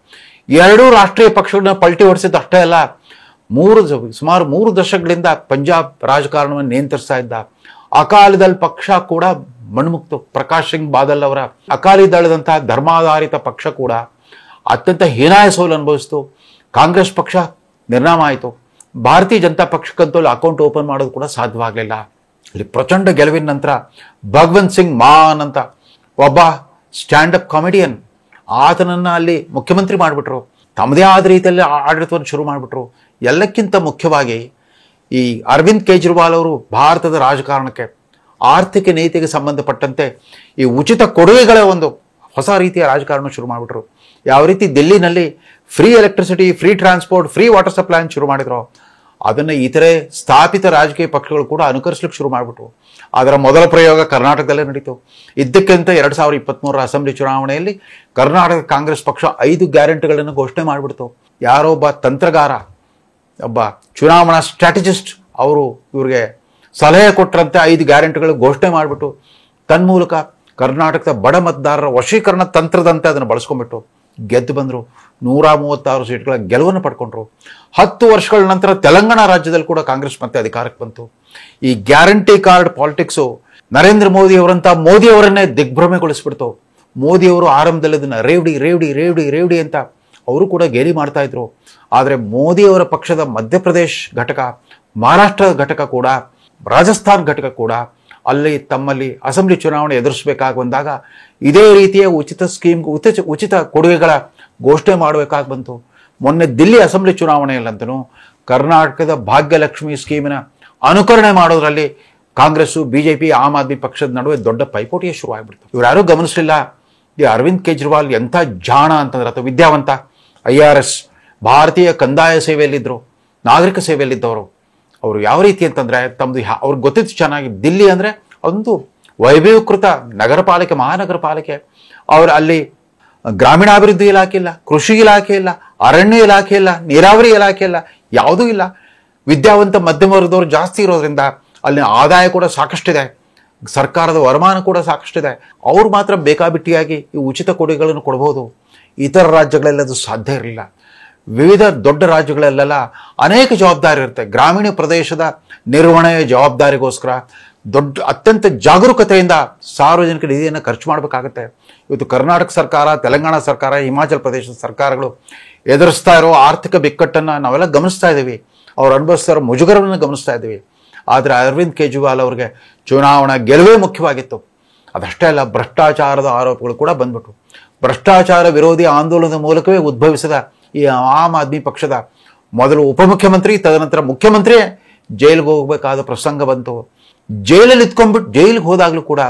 ಎರಡೂ ರಾಷ್ಟ್ರೀಯ ಪಕ್ಷಗಳನ್ನ ಪಲ್ಟಿ ಹೊಡಿಸಿದ್ದು ಅಷ್ಟೇ ಅಲ್ಲ, ಸುಮಾರು 3 ದಶಕಗಳಿಂದ ಪಂಜಾಬ್ ರಾಜಕಾರಣವನ್ನು ನಿಯಂತ್ರಿಸ್ತಾ ಇದ್ದ ಅಕಾಲಿದಳ ಪಕ್ಷ ಕೂಡ ಮಣ್ಮುಕ್ತು. ಪ್ರಕಾಶ್ ಸಿಂಗ್ ಬಾದಲ್ ಅವರ ಅಕಾಲಿ ದಳದಂತಹ ಧರ್ಮಾಧಾರಿತ ಪಕ್ಷ ಕೂಡ ಅತ್ಯಂತ ಹೀನಾಯ ಸೋಲು ಅನುಭವಿಸಿತು. ಕಾಂಗ್ರೆಸ್ ಪಕ್ಷ ನಿರ್ನಾಮ ಆಯಿತು. ಭಾರತೀಯ ಜನತಾ ಪಕ್ಷಕ್ಕಂತೂ ಅಕೌಂಟ್ ಓಪನ್ ಮಾಡೋದು ಕೂಡ ಸಾಧ್ಯವಾಗಲಿಲ್ಲ. ಇಲ್ಲಿ ಪ್ರಚಂಡ ಗೆಲುವಿನ ನಂತರ ಭಗವಂತ್ ಸಿಂಗ್ ಮಾನ್ ಅಂತ ಒಬ್ಬ ಸ್ಟ್ಯಾಂಡಪ್ ಕಾಮಿಡಿಯನ್, ಆತನನ್ನು ಅಲ್ಲಿ ಮುಖ್ಯಮಂತ್ರಿ ಮಾಡಿಬಿಟ್ರು. ತಮ್ಮದೇ ಆದ ರೀತಿಯಲ್ಲಿ ಆಡಳಿತವನ್ನು ಶುರು ಮಾಡಿಬಿಟ್ರು. ಎಲ್ಲಕ್ಕಿಂತ ಮುಖ್ಯವಾಗಿ ಈ ಅರವಿಂದ್ ಕೇಜ್ರಿವಾಲ್ ಅವರು ಭಾರತದ ರಾಜಕಾರಣಕ್ಕೆ, ಆರ್ಥಿಕ ನೀತಿಗೆ ಸಂಬಂಧಪಟ್ಟಂತೆ ಈ ಉಚಿತ ಕೊಡುಗೆಗಳ ಒಂದು ಹೊಸ ರೀತಿಯ ರಾಜಕಾರಣ ಶುರು ಮಾಡಿಬಿಟ್ರು. ಯಾವ ರೀತಿ ದಿಲ್ಲಿನಲ್ಲಿ free electricity, free transport, free water supply ಶುರು ಮಾಡಿದ್ರು, ಅದನ್ನು ಇತರೆ ಸ್ಥಾಪಿತ ರಾಜಕೀಯ ಪಕ್ಷಗಳು ಕೂಡ ಅನುಕರಿಸಲಿಕ್ಕೆ ಶುರು ಮಾಡಿಬಿಟ್ರು. ಅದರ ಮೊದಲ ಪ್ರಯೋಗ ಕರ್ನಾಟಕದಲ್ಲೇ ನಡೀತು. ಇದ್ದಕ್ಕಿಂತ 2023 ಅಸೆಂಬ್ಲಿ ಚುನಾವಣೆಯಲ್ಲಿ ಕರ್ನಾಟಕ ಕಾಂಗ್ರೆಸ್ ಪಕ್ಷ 5 ಗ್ಯಾರಂಟಿಗಳನ್ನು ಘೋಷಣೆ ಮಾಡಿಬಿಡ್ತು. ಯಾರೋ ಒಬ್ಬ ತಂತ್ರಗಾರ, ಒಬ್ಬ ಚುನಾವಣಾ ಸ್ಟ್ರಾಟಜಿಸ್ಟ್ ಅವರು ಇವ್ರಿಗೆ ಸಲಹೆ ಕೊಟ್ಟರಂತೆ 5 ಗ್ಯಾರಂಟಿಗಳು ಘೋಷಣೆ ಮಾಡಿಬಿಟ್ಟು ತನ್ಮೂಲಕ ಕರ್ನಾಟಕದ ಬಡ ಮತದಾರರ ವಶೀಕರಣ ತಂತ್ರದಂತೆ ಅದನ್ನು ಬಳಸ್ಕೊಂಡ್ಬಿಟ್ಟು ಗೆದ್ದು ಬಂದರು. 136 ಸೀಟ್ಗಳ ಗೆಲುವನ್ನು ಪಡ್ಕೊಂಡ್ರು. 10 ವರ್ಷಗಳ ನಂತರ ತೆಲಂಗಾಣ ರಾಜ್ಯದಲ್ಲಿ ಕೂಡ ಕಾಂಗ್ರೆಸ್ ಮತ್ತೆ ಅಧಿಕಾರಕ್ಕೆ ಬಂತು. ಈ guarantee card politics Narendra Modi ಅವರನ್ನೇ ದಿಗ್ಭ್ರಮೆಗೊಳಿಸ್ಬಿಡ್ತು. ಮೋದಿಯವರು ಆರಂಭದಲ್ಲಿ ಅದನ್ನು ರೇವಡಿ ಅಂತ ಅವರು ಕೂಡ ಗೇಲಿ ಮಾಡ್ತಾ ಇದ್ರು. ಆದರೆ ಮೋದಿಯವರ ಪಕ್ಷದ ಮಧ್ಯಪ್ರದೇಶ್ ಘಟಕ, ಮಹಾರಾಷ್ಟ್ರ ಘಟಕ ಕೂಡ, ರಾಜಸ್ಥಾನ್ ಘಟಕ ಕೂಡ ಅಲ್ಲಿ ತಮ್ಮಲ್ಲಿ ಅಸೆಂಬ್ಲಿ ಚುನಾವಣೆ ಎದುರಿಸಬೇಕಾಗಿ ಬಂದಾಗ ಇದೇ ರೀತಿಯ ಉಚಿತ ಕೊಡುಗೆಗಳ ಘೋಷಣೆ ಮಾಡಬೇಕಾಗಿ ಬಂತು. ಮೊನ್ನೆ ದಿಲ್ಲಿ ಅಸೆಂಬ್ಲಿ ಚುನಾವಣೆಯಲ್ಲಂತೂ ಕರ್ನಾಟಕದ ಭಾಗ್ಯಲಕ್ಷ್ಮಿ ಸ್ಕೀಮಿನ ಅನುಕರಣೆ ಮಾಡೋದ್ರಲ್ಲಿ ಕಾಂಗ್ರೆಸ್ಸು, ಬಿಜೆಪಿ, ಆಮ್ ಆದ್ಮಿ ಪಕ್ಷದ ನಡುವೆ ದೊಡ್ಡ ಪೈಪೋಟಿಯೇ ಶುರುವಾಗ್ಬಿಡ್ತು. ಇವ್ರು ಯಾರೂ ಗಮನಿಸಲಿಲ್ಲ ಈ ಅರವಿಂದ್ ಕೇಜ್ರಿವಾಲ್ ಎಂಥ ಜಾಣ ಅಂತಂದ್ರೆ, ಅಥವಾ ವಿದ್ಯಾವಂತ, IRS, ಭಾರತೀಯ ಕಂದಾಯ ಸೇವೆಯಲ್ಲಿದ್ದರು, ನಾಗರಿಕ ಸೇವೆಯಲ್ಲಿದ್ದವರು. ಅವರು ಯಾವ ರೀತಿ ಅಂತಂದರೆ ತಮ್ಮದು ಅವ್ರಿಗೆ ಗೊತ್ತಿತ್ತು ಚೆನ್ನಾಗಿ, ದಿಲ್ಲಿ ಅಂದರೆ ಒಂದು ವೈಭವೀಕೃತ ನಗರ ಪಾಲಿಕೆ, ಮಹಾನಗರ ಪಾಲಿಕೆ. ಅವರು ಅಲ್ಲಿ ಗ್ರಾಮೀಣಾಭಿವೃದ್ಧಿ ಇಲಾಖೆ ಇಲ್ಲ, ಕೃಷಿ ಇಲಾಖೆ ಇಲ್ಲ, ಅರಣ್ಯ ಇಲಾಖೆ ಇಲ್ಲ, ನೀರಾವರಿ ಇಲಾಖೆ ಇಲ್ಲ, ಯಾವುದೂ ಇಲ್ಲ. ವಿದ್ಯಾವಂತ ಮಧ್ಯಮ ವರ್ಗದವರು ಜಾಸ್ತಿ ಇರೋದ್ರಿಂದ ಅಲ್ಲಿನ ಆದಾಯ ಕೂಡ ಸಾಕಷ್ಟಿದೆ, ಸರ್ಕಾರದ ವರಮಾನ ಕೂಡ ಸಾಕಷ್ಟಿದೆ. ಅವ್ರು ಮಾತ್ರ ಬೇಕಾಬಿಟ್ಟಿಯಾಗಿ ಈ ಉಚಿತ ಕೊಡುಗೆಗಳನ್ನು ಕೊಡ್ಬೋದು. ಇತರ ರಾಜ್ಯಗಳೆಲ್ಲ ಅದು ಸಾಧ್ಯ ಇರಲಿಲ್ಲ. ವಿವಿಧ ದೊಡ್ಡ ರಾಜ್ಯಗಳಲ್ಲೆಲ್ಲ ಅನೇಕ ಜವಾಬ್ದಾರಿ ಇರುತ್ತೆ. ಗ್ರಾಮೀಣ ಪ್ರದೇಶದ ನಿರ್ವಹಣೆಯ ಜವಾಬ್ದಾರಿಗೋಸ್ಕರ ಅತ್ಯಂತ ಜಾಗರೂಕತೆಯಿಂದ ಸಾರ್ವಜನಿಕ ನಿಧಿಯನ್ನು ಖರ್ಚು ಮಾಡಬೇಕಾಗುತ್ತೆ. ಇವತ್ತು ಕರ್ನಾಟಕ ಸರ್ಕಾರ, ತೆಲಂಗಾಣ ಸರ್ಕಾರ, ಹಿಮಾಚಲ ಪ್ರದೇಶದ ಸರ್ಕಾರಗಳು ಎದುರಿಸ್ತಾ ಇರೋ ಆರ್ಥಿಕ ಬಿಕ್ಕಟ್ಟನ್ನು ನಾವೆಲ್ಲ ಗಮನಿಸ್ತಾ ಇದ್ದೀವಿ. ಅವ್ರು ಅನುಭವಿಸ್ತಾ ಇರೋ ಮುಜುಗರವನ್ನು ಗಮನಿಸ್ತಾ ಇದ್ದೀವಿ. ಆದರೆ ಅರವಿಂದ್ ಕೇಜ್ರಿವಾಲ್ ಅವ್ರಿಗೆ ಚುನಾವಣಾ ಗೆಲುವೇ ಮುಖ್ಯವಾಗಿತ್ತು. ಅದಷ್ಟೇ ಅಲ್ಲ, ಭ್ರಷ್ಟಾಚಾರದ ಆರೋಪಗಳು ಕೂಡ ಬಂದ್ಬಿಟ್ಟು ಭ್ರಷ್ಟಾಚಾರ ವಿರೋಧಿ ಆಂದೋಲನದ ಮೂಲಕವೇ ಉದ್ಭವಿಸಿದ ಈ ಆಮ್ ಆದ್ಮಿ ಪಕ್ಷದ ಮೊದಲು ಉಪಮುಖ್ಯಮಂತ್ರಿ, ತದನಂತರ ಮುಖ್ಯಮಂತ್ರಿಯೇ ಜೈಲಿಗೆ ಹೋಗಬೇಕಾದ ಪ್ರಸಂಗ ಬಂತು. ಜೈಲಲ್ಲಿ ಇತ್ಕೊಂಡ್ಬಿಟ್ಟು ಜೈಲಿಗೆ ಹೋದಾಗಲೂ ಕೂಡ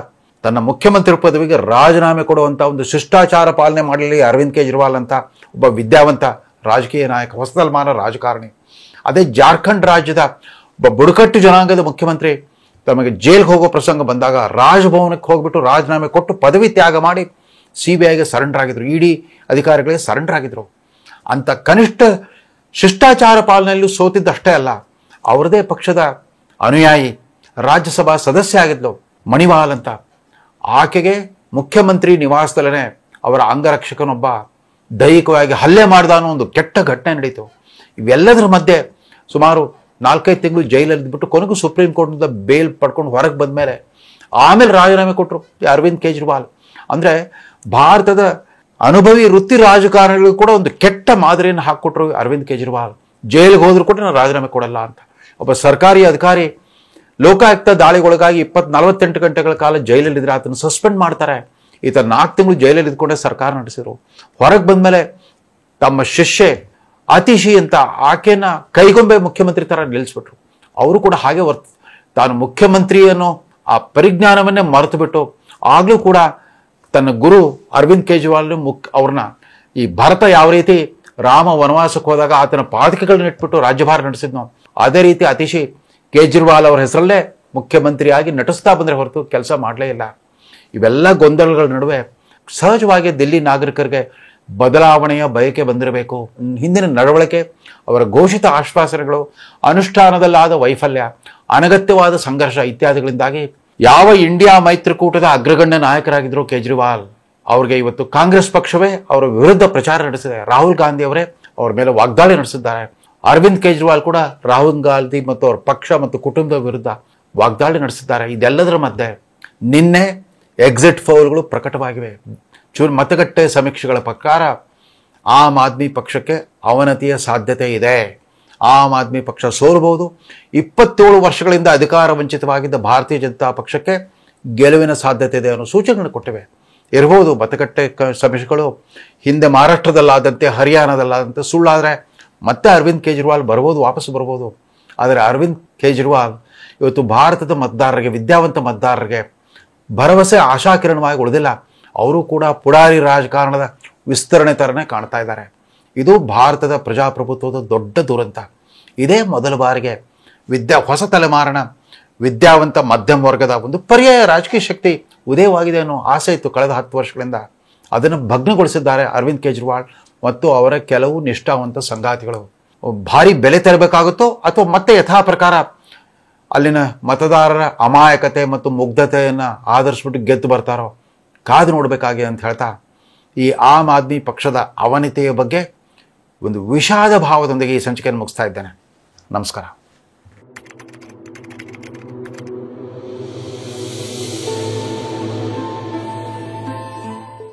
ತನ್ನ ಮುಖ್ಯಮಂತ್ರಿ ಪದವಿಗೆ ರಾಜೀನಾಮೆ ಕೊಡುವಂಥ ಒಂದು ಶಿಷ್ಟಾಚಾರ ಪಾಲನೆ ಮಾಡಲಿ ಅರವಿಂದ್ ಕೇಜ್ರಿವಾಲ್ ಅಂತ ಒಬ್ಬ ವಿದ್ಯಾವಂತ ರಾಜಕೀಯ ನಾಯಕ, ಹೊಸ ತಲೆಮಾರಿನ ರಾಜಕಾರಣಿ. ಅದೇ ಜಾರ್ಖಂಡ್ ರಾಜ್ಯದ ಒಬ್ಬ ಬುಡಕಟ್ಟು ಜನಾಂಗದ ಮುಖ್ಯಮಂತ್ರಿ ತಮಗೆ ಜೈಲಿಗೆ ಹೋಗೋ ಪ್ರಸಂಗ ಬಂದಾಗ ರಾಜಭವನಕ್ಕೆ ಹೋಗ್ಬಿಟ್ಟು ರಾಜೀನಾಮೆ ಕೊಟ್ಟು ಪದವಿ ತ್ಯಾಗ ಮಾಡಿ CBIಗೆ ಸರೆಂಡರ್ ಆಗಿದ್ರು, ED ಅಧಿಕಾರಿಗಳಿಗೆ ಸರೆಂಡರ್ ಆಗಿದ್ರು. ಅಂತ ಕನಿಷ್ಠ ಶಿಷ್ಟಾಚಾರ ಪಾಲನೆಯಲ್ಲೂ ಸೋತಿದ್ದಷ್ಟೇ ಅಲ್ಲ, ಅವರದೇ ಪಕ್ಷದ ಅನುಯಾಯಿ ರಾಜ್ಯಸಭಾ ಸದಸ್ಯ ಆಗಿದ್ಲು ಮಣಿವಾಲ್ ಅಂತ. ಆಕೆಗೆ ಮುಖ್ಯಮಂತ್ರಿ ನಿವಾಸದಲ್ಲೇ ಅವರ ಅಂಗರಕ್ಷಕನೊಬ್ಬ ದೈಹಿಕವಾಗಿ ಹಲ್ಲೆ ಮಾಡಿದ ಅನ್ನೋ ಒಂದು ಕೆಟ್ಟ ಘಟನೆ ನಡೀತು. ಇವೆಲ್ಲದರ ಮಧ್ಯೆ ಸುಮಾರು 4-5 ತಿಂಗಳು ಜೈಲಲ್ಲಿ ಇದ್ಬಿಟ್ಟು ಕೊನೆಗೂ ಸುಪ್ರೀಂ ಕೋರ್ಟ್ನಿಂದ ಬೇಲ್ ಪಡ್ಕೊಂಡು ಹೊರಗೆ ಬಂದ ಮೇಲೆ ಆಮೇಲೆ ರಾಜೀನಾಮೆ ಕೊಟ್ಟರು ಅರವಿಂದ್ ಕೇಜ್ರಿವಾಲ್. ಅಂದರೆ ಭಾರತದ ಅನುಭವಿ ವೃತ್ತಿ ರಾಜಕಾರಣಿಗಳು ಕೂಡ ಒಂದು ಕೆಟ್ಟ ಮಾದರಿಯನ್ನು ಹಾಕಿಕೊಟ್ರು ಅರವಿಂದ್ ಕೇಜ್ರಿವಾಲ್. ಜೈಲಿಗೆ ಹೋದ್ರು ಕೂಡ ನಾನು ರಾಜೀನಾಮೆ ಕೊಡಲ್ಲ ಅಂತ. ಒಬ್ಬ ಸರ್ಕಾರಿ ಅಧಿಕಾರಿ ಲೋಕಾಯುಕ್ತ ದಾಳಿಗೊಳಗಾಗಿ 48 ಗಂಟೆಗಳ ಕಾಲ ಜೈಲಲ್ಲಿದ್ದರೆ ಆತನ ಸಸ್ಪೆಂಡ್ ಮಾಡ್ತಾರೆ. ಈತ 4 ತಿಂಗಳು ಜೈಲಲ್ಲಿ ಇದ್ಕೊಂಡೆ ಸರ್ಕಾರ ನಡೆಸಿದ್ರು. ಹೊರಗೆ ಬಂದಮೇಲೆ ತಮ್ಮ ಶಿಷ್ಯೆ ಅತಿಶಿ ಅಂತ ಆಕೆನ ಕೈಗೊಂಬೆ ಮುಖ್ಯಮಂತ್ರಿ ಥರ ನಿಲ್ಲಿಸ್ಬಿಟ್ರು. ಅವರು ಕೂಡ ಹಾಗೆ ತಾನು ಮುಖ್ಯಮಂತ್ರಿ ಅನ್ನೋ ಆ ಪರಿಜ್ಞಾನವನ್ನೇ ಮರೆತು ಬಿಟ್ಟು ಆಗಲೂ ಕೂಡ ತನ್ನ ಗುರು ಅರವಿಂದ್ ಕೇಜ್ರಿವಾಲ್ ಅವ್ರನ್ನ ಈ ಭರತ ಯಾವ ರೀತಿ ರಾಮ ವನವಾಸಕ್ಕೆ ಹೋದಾಗ ಆತನ ಪಾದಕೆಗಳನ್ನ ಇಟ್ಬಿಟ್ಟು ರಾಜ್ಯಭಾರ ನಡೆಸಿದ್ನೋ ಅದೇ ರೀತಿ ಅತಿಶಿ ಕೇಜ್ರಿವಾಲ್ ಅವರ ಹೆಸರಲ್ಲೇ ಮುಖ್ಯಮಂತ್ರಿಯಾಗಿ ನಟಿಸ್ತಾ ಬಂದರೆ ಹೊರತು ಕೆಲಸ ಮಾಡಲೇ ಇಲ್ಲ. ಇವೆಲ್ಲ ಗೊಂದಲಗಳ ನಡುವೆ ಸಹಜವಾಗಿ ದಿಲ್ಲಿ ನಾಗರಿಕರಿಗೆ ಬದಲಾವಣೆಯ ಬಯಕೆ ಬಂದಿರಬೇಕು. ಹಿಂದಿನ ನಡವಳಿಕೆ, ಅವರ ಘೋಷಿತ ಆಶ್ವಾಸನೆಗಳು, ಅನುಷ್ಠಾನದಲ್ಲಾದ ವೈಫಲ್ಯ, ಅನಗತ್ಯವಾದ ಸಂಘರ್ಷ ಇತ್ಯಾದಿಗಳಿಂದಾಗಿ ಯಾವ ಇಂಡಿಯಾ ಮೈತ್ರಿಕೂಟದ ಅಗ್ರಗಣ್ಯ ನಾಯಕರಾಗಿದ್ದರು ಕೇಜ್ರಿವಾಲ್, ಅವ್ರಿಗೆ ಇವತ್ತು ಕಾಂಗ್ರೆಸ್ ಪಕ್ಷವೇ ಅವರ ವಿರುದ್ಧ ಪ್ರಚಾರ ನಡೆಸಿದೆ. ರಾಹುಲ್ ಗಾಂಧಿ ಅವರೇ ಅವ್ರ ಮೇಲೆ ವಾಗ್ದಾಳಿ ನಡೆಸಿದ್ದಾರೆ. ಅರವಿಂದ್ ಕೇಜ್ರಿವಾಲ್ ಕೂಡ ರಾಹುಲ್ ಗಾಂಧಿ ಮತ್ತು ಅವರ ಪಕ್ಷ ಮತ್ತು ಕುಟುಂಬದ ವಿರುದ್ಧ ವಾಗ್ದಾಳಿ ನಡೆಸಿದ್ದಾರೆ. ಇದೆಲ್ಲದರ ಮಧ್ಯೆ ನಿನ್ನೆ ಎಕ್ಸಿಟ್ ಪೋಲ್ಗಳು ಪ್ರಕಟವಾಗಿವೆ. ಮತಗಟ್ಟೆ ಸಮೀಕ್ಷೆಗಳ ಪ್ರಕಾರ ಆಮ್ ಆದ್ಮಿ ಪಕ್ಷಕ್ಕೆ ಅವನತಿಯ ಸಾಧ್ಯತೆ ಇದೆ. ಆಮ್ ಆದ್ಮಿ ಪಕ್ಷ ಸೋಲಬಹುದು. 27 ವರ್ಷಗಳಿಂದ ಅಧಿಕಾರ ವಂಚಿತವಾಗಿದ್ದ ಭಾರತೀಯ ಜನತಾ ಪಕ್ಷಕ್ಕೆ ಗೆಲುವಿನ ಸಾಧ್ಯತೆ ಇದೆ ಅನ್ನೋ ಸೂಚನೆಗಳು ಕೊಟ್ಟಿವೆ. ಇರಬಹುದು ಮತಗಟ್ಟೆ ಸಮೀಕ್ಷೆಗಳು ಹಿಂದೆ ಮಹಾರಾಷ್ಟ್ರದಲ್ಲಾದಂತೆ ಹರಿಯಾಣದಲ್ಲಾದಂತೆ ಸುಳ್ಳಾದರೆ ಮತ್ತೆ ಅರವಿಂದ್ ಕೇಜ್ರಿವಾಲ್ ಬರ್ಬೋದು, ವಾಪಸ್ ಬರ್ಬೋದು. ಆದರೆ ಅರವಿಂದ್ ಕೇಜ್ರಿವಾಲ್ ಇವತ್ತು ಭಾರತದ ಮತದಾರರಿಗೆ, ವಿದ್ಯಾವಂತ ಮತದಾರರಿಗೆ ಭರವಸೆ ಆಶಾಕಿರಣವಾಗಿ ಉಳಿದಿಲ್ಲ. ಅವರು ಕೂಡ ಪುಡಾರಿ ರಾಜಕಾರಣದ ವಿಸ್ತರಣೆ ಥರನೇ ಕಾಣ್ತಾ ಇದ್ದಾರೆ. ಇದು ಭಾರತದ ಪ್ರಜಾಪ್ರಭುತ್ವದ ದೊಡ್ಡ ದುರಂತ. ಇದೇ ಮೊದಲ ಬಾರಿಗೆ ಹೊಸ ತಲೆಮಾರಿನ ವಿದ್ಯಾವಂತ ಮಧ್ಯಮ ವರ್ಗದ ಒಂದು ಪರ್ಯಾಯ ರಾಜಕೀಯ ಶಕ್ತಿ ಉದಯವಾಗಿದೆ ಅನ್ನೋ ಆಸೆ ಇತ್ತು ಕಳೆದ 10 ವರ್ಷಗಳಿಂದ. ಅದನ್ನು ಭಗ್ನಗೊಳಿಸಿದ್ದಾರೆ ಅರವಿಂದ್ ಕೇಜ್ರಿವಾಲ್ ಮತ್ತು ಅವರ ಕೆಲವು ನಿಷ್ಠಾವಂತ ಸಂಗಾತಿಗಳು. ಭಾರಿ ಬೆಲೆ ತೆರಬೇಕಾಗುತ್ತೋ ಅಥವಾ ಮತ್ತೆ ಯಥಾ ಪ್ರಕಾರ ಅಲ್ಲಿನ ಮತದಾರರ ಅಮಾಯಕತೆ ಮತ್ತು ಮುಗ್ಧತೆಯನ್ನು ಆಧರಿಸ್ಬಿಟ್ಟು ಗೆದ್ದು ಬರ್ತಾರೋ ಕಾದು ನೋಡಬೇಕಾಗಿದೆ ಅಂತ ಹೇಳ್ತಾ ಈ ಆಮ್ ಆದ್ಮಿ ಪಕ್ಷದ ಅವನತಿಯ ಬಗ್ಗೆ ಒಂದು ವಿಷಾದ ಭಾವದೊಂದಿಗೆ ಈ ಸಂಚಿಕೆಯನ್ನು ಮುಗಿಸ್ತಾ ಇದ್ದೇನೆ. ನಮಸ್ಕಾರ.